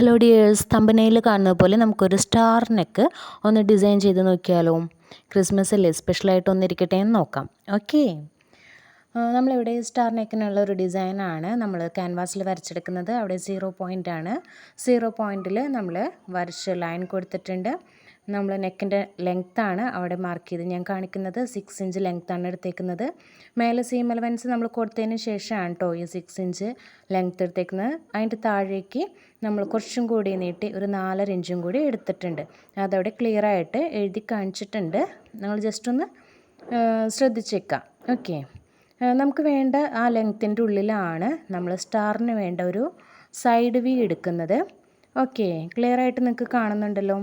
Hello dears, തമ്പനയിൽ കാണുന്നത് പോലെ നമുക്കൊരു സ്റ്റാർ നെക്ക് ഒന്ന് ഡിസൈൻ ചെയ്ത് നോക്കിയാലോ. ക്രിസ്മസ് അല്ലേ, സ്പെഷ്യലായിട്ട് ഒന്നിരിക്കട്ടെ എന്ന് നോക്കാം. ഓക്കെ, നമ്മളിവിടെ സ്റ്റാർ നെക്കിനുള്ള ഒരു ഡിസൈനാണ് നമ്മൾ ക്യാൻവാസിൽ വരച്ചെടുക്കുന്നത്. അവിടെ 0 പോയിൻ്റാണ്. 0 പോയിൻറ്റിൽ നമ്മൾ വരച്ച് ലൈൻ കൊടുത്തിട്ടുണ്ട്. നമ്മൾ നെക്കിൻ്റെ ലെങ്ത്താണ് അവിടെ മാർക്ക് ചെയ്ത് ഞാൻ കാണിക്കുന്നത്. 6 ഇഞ്ച് ലെങ്ത്താണ് എടുത്തേക്കുന്നത്. മേലെ സീം അലവൻസ് നമ്മൾ കൊടുത്തതിന് ശേഷമാണ് കേട്ടോ ഈ 6 ഇഞ്ച് ലെങ്ത്ത് എടുത്തേക്കുന്നത്. അതിൻ്റെ താഴേക്ക് നമ്മൾ കുറച്ചും കൂടി നീട്ടി ഒരു 4.5 ഇഞ്ചും കൂടി എടുത്തിട്ടുണ്ട്. അതവിടെ ക്ലിയറായിട്ട് എഴുതി കാണിച്ചിട്ടുണ്ട്. നമ്മൾ ജസ്റ്റ് ഒന്ന് ശ്രദ്ധിച്ചേക്കാം. ഓക്കെ, നമുക്ക് വേണ്ട ആ ലെങ്ത്തിൻ്റെ ഉള്ളിലാണ് നമ്മൾ സ്റ്റാറിന് വേണ്ട ഒരു സൈഡ് വി എടുക്കുന്നത്. ഓക്കെ, ക്ലിയറായിട്ട് നിങ്ങൾക്ക് കാണുന്നുണ്ടല്ലോ.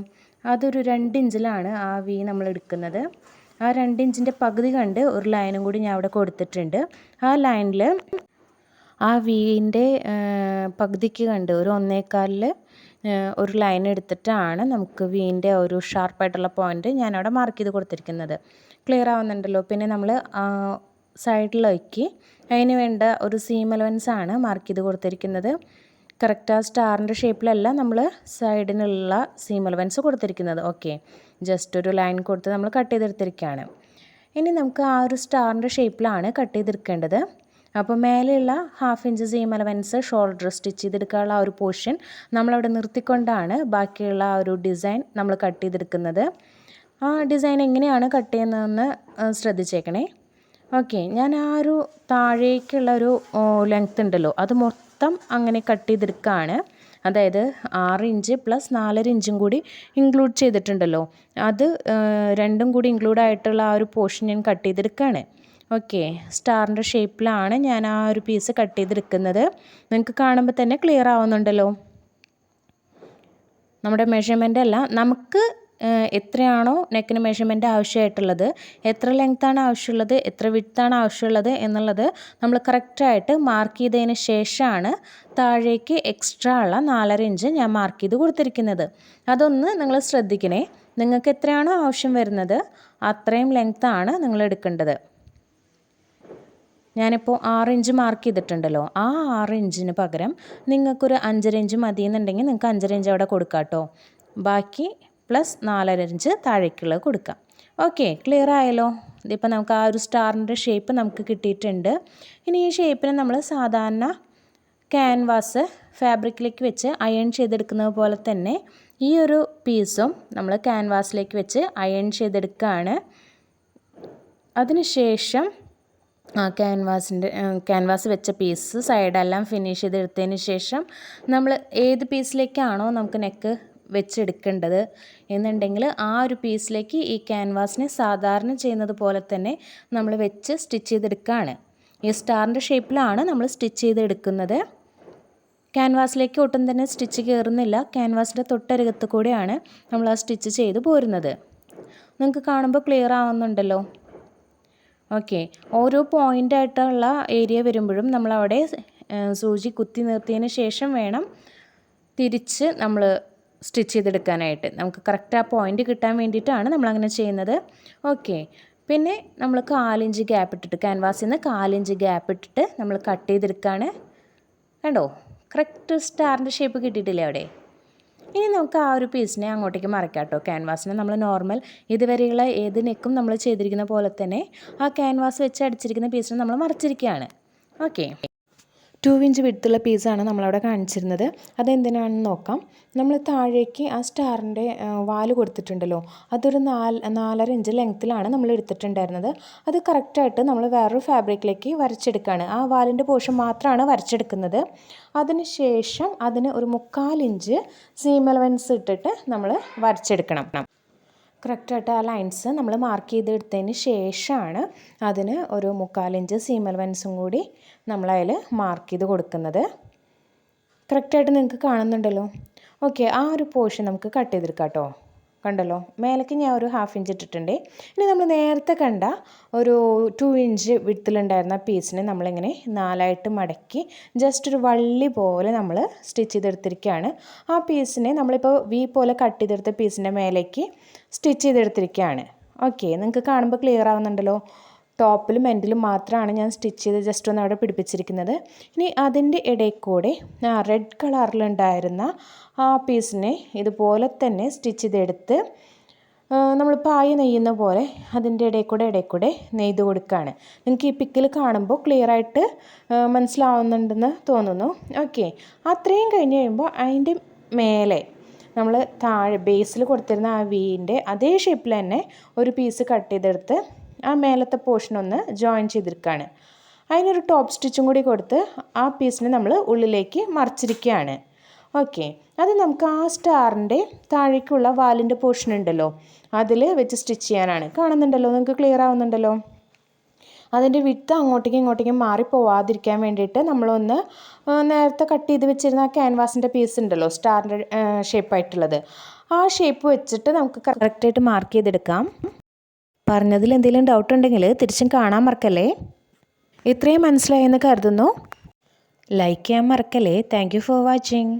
അതൊരു 2 ഇഞ്ചിലാണ് ആ വി നമ്മൾ എടുക്കുന്നത്. ആ 2 ഇഞ്ചിൻ്റെ പകുതി കണ്ട് ഒരു ലൈനും കൂടി ഞാൻ അവിടെ കൊടുത്തിട്ടുണ്ട്. ആ ലൈനിൽ ആ വീൻ്റെ പകുതിക്ക് കണ്ട് ഒരു 1.25 ഒരു ലൈൻ എടുത്തിട്ടാണ് നമുക്ക് വീൻ്റെ ഒരു ഷാർപ്പായിട്ടുള്ള പോയിൻ്റ് ഞാനവിടെ മാർക്ക് ചെയ്ത് കൊടുത്തിരിക്കുന്നത്. ക്ലിയർ ആവുന്നുണ്ടല്ലോ. പിന്നെ നമ്മൾ സൈഡിലേക്ക് അതിന് വേണ്ട ഒരു സീം അലവൻസാണ് മാർക്ക് ചെയ്ത് കൊടുത്തിരിക്കുന്നത്. കറക്റ്റ് ആ സ്റ്റാറിൻ്റെ ഷേപ്പിലല്ല നമ്മൾ സൈഡിനുള്ള സീം അലവൻസ് കൊടുത്തിരിക്കുന്നത്. ഓക്കെ, ജസ്റ്റ് ഒരു ലൈൻ കൊടുത്ത് നമ്മൾ കട്ട് ചെയ്തെടുത്തിരിക്കുകയാണ്. ഇനി നമുക്ക് ആ ഒരു സ്റ്റാറിൻ്റെ ഷേപ്പിലാണ് കട്ട് ചെയ്തെടുക്കേണ്ടത്. അപ്പോൾ മേലെയുള്ള 1/2 inch seam allowance shoulder stitch ചെയ്തെടുക്കാനുള്ള ആ ഒരു പോർഷൻ നമ്മളവിടെ നിർത്തിക്കൊണ്ടാണ് ബാക്കിയുള്ള ആ ഒരു ഡിസൈൻ നമ്മൾ കട്ട് ചെയ്തെടുക്കുന്നത്. ആ ഡിസൈൻ എങ്ങനെയാണ് കട്ട് ചെയ്യുന്നതെന്ന് ശ്രദ്ധിച്ചേക്കണേ. ഓക്കെ, ഞാൻ ആ ഒരു താഴേക്കുള്ള ഒരു ലെങ്ത് ഉണ്ടല്ലോ അത് മൊത്തം അങ്ങനെ കട്ട് ചെയ്തെടുക്കുകയാണ്. അതായത് 6 ഇഞ്ച് പ്ലസ് 4.5 ഇഞ്ചും കൂടി ഇൻക്ലൂഡ് ചെയ്തിട്ടുണ്ടല്ലോ, അത് രണ്ടും കൂടി ഇൻക്ലൂഡ് ആയിട്ടുള്ള ആ ഒരു പോർഷൻ ഞാൻ കട്ട് ചെയ്തെടുക്കുകയാണ്. ഓക്കെ, സ്റ്റാറിൻ്റെ ഷേപ്പിലാണ് ഞാൻ ആ ഒരു പീസ് കട്ട് ചെയ്തെടുക്കുന്നത്. നിങ്ങൾക്ക് കാണുമ്പോൾ തന്നെ ക്ലിയർ ആവുന്നുണ്ടല്ലോ. നമ്മുടെ മെഷർമെൻ്റ് അല്ല, നമുക്ക് എത്രയാണോ നെക്കിന് മെഷർമെൻറ്റ് ആവശ്യമായിട്ടുള്ളത്, എത്ര ലെങ്ത്താണ് ആവശ്യമുള്ളത്, എത്ര വിഡ്ത്താണ് ആവശ്യമുള്ളത് എന്നുള്ളത് നമ്മൾ കറക്റ്റായിട്ട് മാർക്ക് ചെയ്തതിന് ശേഷമാണ് താഴേക്ക് എക്സ്ട്രാ ഉള്ള 4.5 ഇഞ്ച് ഞാൻ മാർക്ക് ചെയ്ത് കൊടുത്തിരിക്കുന്നത്. അതൊന്ന് നിങ്ങൾ ശ്രദ്ധിക്കണേ. നിങ്ങൾക്ക് എത്രയാണോ ആവശ്യം വരുന്നത് അത്രയും ലെങ്ത്താണ് നിങ്ങൾ എടുക്കേണ്ടത്. ഞാനിപ്പോൾ 6 ഇഞ്ച് മാർക്ക് ചെയ്തിട്ടുണ്ടല്ലോ, ആ 6 ഇഞ്ചിന് പകരം നിങ്ങൾക്കൊരു 5.5 ഇഞ്ച് മതി എന്നുണ്ടെങ്കിൽ നിങ്ങൾക്ക് 5.5 ഇഞ്ച് അവിടെ കൊടുക്കാം കേട്ടോ. ബാക്കി പ്ലസ് 4.5 ഇഞ്ച് താഴേക്കുള്ളത് കൊടുക്കാം. ഓക്കെ, ക്ലിയർ ആയല്ലോ. ഇതിപ്പോൾ നമുക്ക് ആ ഒരു സ്റ്റാറിൻ്റെ ഷേപ്പ് നമുക്ക് കിട്ടിയിട്ടുണ്ട്. ഇനി ഈ ഷേപ്പിന് നമ്മൾ സാധാരണ ക്യാൻവാസ് ഫാബ്രിക്കിലേക്ക് വെച്ച് അയൺ ചെയ്തെടുക്കുന്നത് പോലെ തന്നെ ഈ ഒരു പീസും നമ്മൾ ക്യാൻവാസിലേക്ക് വെച്ച് അയൺ ചെയ്തെടുക്കുകയാണ്. അതിനുശേഷം ക്യാൻവാസ് വെച്ച പീസ് സൈഡെല്ലാം ഫിനിഷ് ചെയ്തെടുത്തതിന് ശേഷം നമ്മൾ ഏത് പീസിലേക്കാണോ നമുക്ക് നെക്ക് വെച്ചെടുക്കേണ്ടത് എന്നുണ്ടെങ്കിൽ ആ ഒരു പീസിലേക്ക് ഈ ക്യാൻവാസിനെ സാധാരണ ചെയ്യുന്നത് പോലെ തന്നെ നമ്മൾ വെച്ച് സ്റ്റിച്ച് ചെയ്തെടുക്കുകയാണ്. ഈ സ്റ്റാറിൻ്റെ ഷേപ്പിലാണ് നമ്മൾ സ്റ്റിച്ച് ചെയ്തെടുക്കുന്നത്. ക്യാൻവാസിലേക്ക് ഒട്ടും തന്നെ സ്റ്റിച്ച് കയറുന്നില്ല. ക്യാൻവാസിൻ്റെ തൊട്ടരികത്ത് കൂടെയാണ് നമ്മൾ ആ സ്റ്റിച്ച് ചെയ്ത് പോരുന്നത്. നിങ്ങൾക്ക് കാണുമ്പോൾ ക്ലിയർ ആവുന്നുണ്ടല്ലോ. ഓക്കെ, ഓരോ പോയിൻ്റായിട്ടുള്ള ഏരിയ വരുമ്പോഴും നമ്മളവിടെ സൂചി കുത്തി നിർത്തിയതിന് ശേഷം വേണം തിരിച്ച് നമ്മൾ സ്റ്റിച്ച് ചെയ്തെടുക്കാനായിട്ട്. നമുക്ക് കറക്റ്റ് ആ പോയിൻ്റ് കിട്ടാൻ വേണ്ടിയിട്ടാണ് നമ്മളങ്ങനെ ചെയ്യുന്നത്. ഓക്കെ, പിന്നെ നമ്മൾ 1/4 ഇഞ്ച് ഗ്യാപ്പ് ഇട്ടിട്ട് ക്യാൻവാസിൽ നിന്ന് 1/4 ഇഞ്ച് ഗ്യാപ്പ് ഇട്ടിട്ട് നമ്മൾ കട്ട് ചെയ്തെടുക്കുകയാണ്. കണ്ടോ, കറക്റ്റ് സ്റ്റാറിൻ്റെ ഷേപ്പ് കിട്ടിയിട്ടില്ലേ അവിടെ. ഇനി നമുക്ക് ആ ഒരു പീസിനെ അങ്ങോട്ടേക്ക് മറക്കാം കേട്ടോ. ക്യാൻവാസിനെ നമ്മൾ നോർമൽ ഇതുവരെയുള്ള ഏത് നെക്കും നമ്മൾ ചെയ്തിരിക്കുന്ന പോലെ തന്നെ ആ ക്യാൻവാസ് വെച്ച് അടിച്ചിരിക്കുന്ന പീസിനെ നമ്മൾ മറച്ചിരിക്കുകയാണ്. ഓക്കെ, 2 ഇഞ്ച് വിഡ്ത്തുള്ള പീസാണ് നമ്മളവിടെ കാണിച്ചിരുന്നത്. അതെന്തിനാണെന്ന് നോക്കാം. നമ്മൾ താഴേക്ക് ആ സ്റ്റാറിൻ്റെ വാല് കൊടുത്തിട്ടുണ്ടല്ലോ, അതൊരു 4.5 ഇഞ്ച് ലെങ്ത്തിലാണ് നമ്മൾ എടുത്തിട്ടുണ്ടായിരുന്നത്. അത് കറക്റ്റായിട്ട് നമ്മൾ വേറൊരു ഫാബ്രിക്കിലേക്ക് വരച്ചെടുക്കുകയാണ്. ആ വാലിൻ്റെ പോർഷൻ മാത്രമാണ് വരച്ചെടുക്കുന്നത്. അതിന് ശേഷം അതിന് ഒരു 3/4 ഇഞ്ച് സീം അലവൻസ് ഇട്ടിട്ട് നമ്മൾ വരച്ചെടുക്കണം. കറക്റ്റായിട്ട് ആ ലൈൻസ് നമ്മൾ മാർക്ക് ചെയ്തെടുത്തതിന് ശേഷമാണ് അതിന് ഒരു 3/4 ഇഞ്ച് സീം അലവൻസും കൂടി നമ്മളതിൽ മാർക്ക് ചെയ്ത് കൊടുക്കുന്നത്. കറക്റ്റായിട്ട് നിങ്ങൾക്ക് കാണുന്നുണ്ടല്ലോ. ഓക്കെ, ആ ഒരു പോർഷൻ നമുക്ക് കട്ട് ചെയ്തെടുക്കാം കേട്ടോ. കണ്ടല്ലോ, മേലേക്ക് ഞാൻ ഒരു 1/2 ഇഞ്ച് ഇട്ടിട്ടുണ്ട്. ഇനി നമ്മൾ നേരത്തെ കണ്ട ഒരു 2 ഇഞ്ച് വിഡ്ത്തിലുണ്ടായിരുന്ന പീസിനെ നമ്മളിങ്ങനെ 4ആയിട്ട് മടക്കി ജസ്റ്റ് ഒരു വള്ളി പോലെ നമ്മൾ സ്റ്റിച്ച് ചെയ്തെടുത്തിരിക്കുകയാണ്. ആ പീസിനെ നമ്മളിപ്പോൾ വി പോലെ കട്ട് ചെയ്തെടുത്ത പീസിൻ്റെ മേലേക്ക് സ്റ്റിച്ച് ചെയ്തെടുത്തിരിക്കുകയാണ്. ഓക്കെ, നിങ്ങൾക്ക് കാണുമ്പോൾ ക്ലിയർ ആവുന്നുണ്ടല്ലോ. ടോപ്പിലും എൻഡിലും മാത്രമാണ് ഞാൻ സ്റ്റിച്ച് ചെയ്ത് ജസ്റ്റ് ഒന്ന് അവിടെ പിടിപ്പിച്ചിരിക്കുന്നത്. ഇനി അതിൻ്റെ ഇടയിൽ കൂടെ റെഡ് കളറിലുണ്ടായിരുന്ന ആ പീസിനെ ഇതുപോലെ തന്നെ സ്റ്റിച്ച് ചെയ്തെടുത്ത് നമ്മൾ പായ നെയ്യുന്ന പോലെ അതിൻ്റെ ഇടയിൽ കൂടെ നെയ്ത് കൊടുക്കുകയാണ്. നിങ്ങൾക്ക് ഈ പിക്കിൽ കാണുമ്പോൾ ക്ലിയറായിട്ട് മനസ്സിലാവുന്നുണ്ടെന്ന് തോന്നുന്നു. ഓക്കെ, അത്രയും കഴിഞ്ഞ് കഴിയുമ്പോൾ അതിൻ്റെ മേലെ നമ്മൾ താഴെ ബേസിൽ കൊടുത്തിരുന്ന ആ വീൻ്റെ അതേ ഷേപ്പിൽ തന്നെ ഒരു പീസ് കട്ട് ചെയ്തെടുത്ത് ആ മേലത്തെ പോർഷനൊന്ന് ജോയിൻ ചെയ്തെടുക്കുകയാണ്. അതിനൊരു ടോപ്പ് സ്റ്റിച്ചും കൂടി കൊടുത്ത് ആ പീസിനെ നമ്മൾ ഉള്ളിലേക്ക് മറിച്ചിരിക്കുകയാണ്. ഓക്കെ, അത് നമുക്ക് ആ സ്റ്റാറിൻ്റെ താഴേക്കുള്ള വാലിൻ്റെ പോർഷൻ ഉണ്ടല്ലോ അതിൽ വെച്ച് സ്റ്റിച്ച് ചെയ്യാനാണ്. കാണുന്നുണ്ടല്ലോ, നിങ്ങൾക്ക് ക്ലിയർ ആവുന്നുണ്ടല്ലോ. അതിൻ്റെ വിട്ട് അങ്ങോട്ടേക്കും ഇങ്ങോട്ടേക്കും മാറിപ്പോവാതിരിക്കാൻ വേണ്ടിയിട്ട് നമ്മളൊന്ന് നേരത്തെ കട്ട് ചെയ്ത് വെച്ചിരുന്ന ആ ക്യാൻവാസിൻ്റെ പീസ് ഉണ്ടല്ലോ സ്റ്റാറിൻ്റെ ഷേപ്പായിട്ടുള്ളത്, ആ ഷേപ്പ് വെച്ചിട്ട് നമുക്ക് കറക്റ്റായിട്ട് മാർക്ക് ചെയ്തെടുക്കാം. പറഞ്ഞതിൽ എന്തെങ്കിലും ഡൗട്ട് ഉണ്ടെങ്കിൽ തിരിച്ചും കാണാൻ മറക്കല്ലേ. ഇത്രയും മനസ്സിലായെന്ന് കരുതുന്നു. ലൈക്ക് ചെയ്യാൻ മറക്കല്ലേ. Thank you for watching.